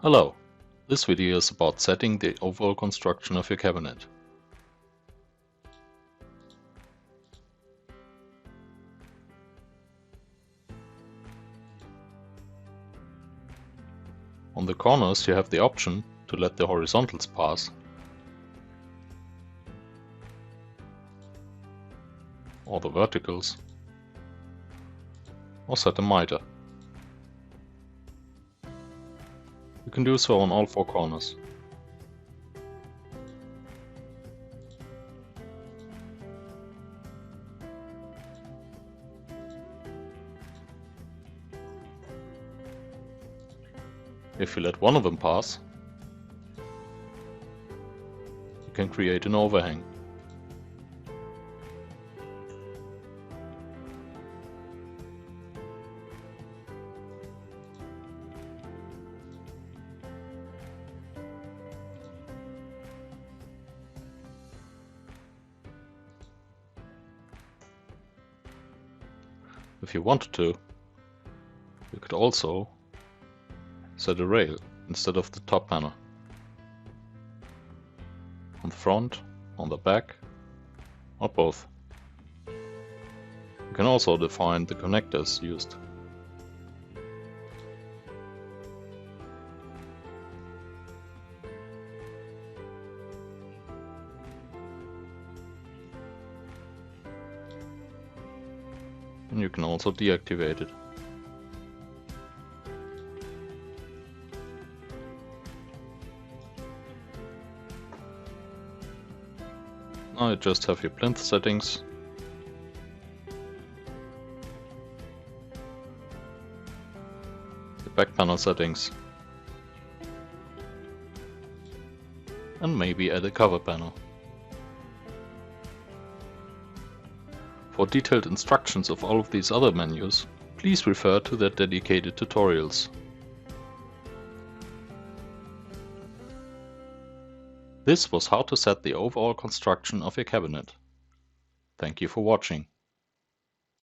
Hello, this video is about setting the overall construction of your cabinet. On the corners you have the option to let the horizontals pass, or the verticals, or set a miter. You can do so on all four corners. If you let one of them pass, you can create an overhang. If you wanted to, you could also set a rail instead of the top panel. On the front, on the back, or both. You can also define the connectors used. And you can also deactivate it. Now you just have your plinth settings, the back panel settings, and maybe add a cover panel. For detailed instructions of all of these other menus, please refer to their dedicated tutorials. This was how to set the overall construction of your cabinet. Thank you for watching.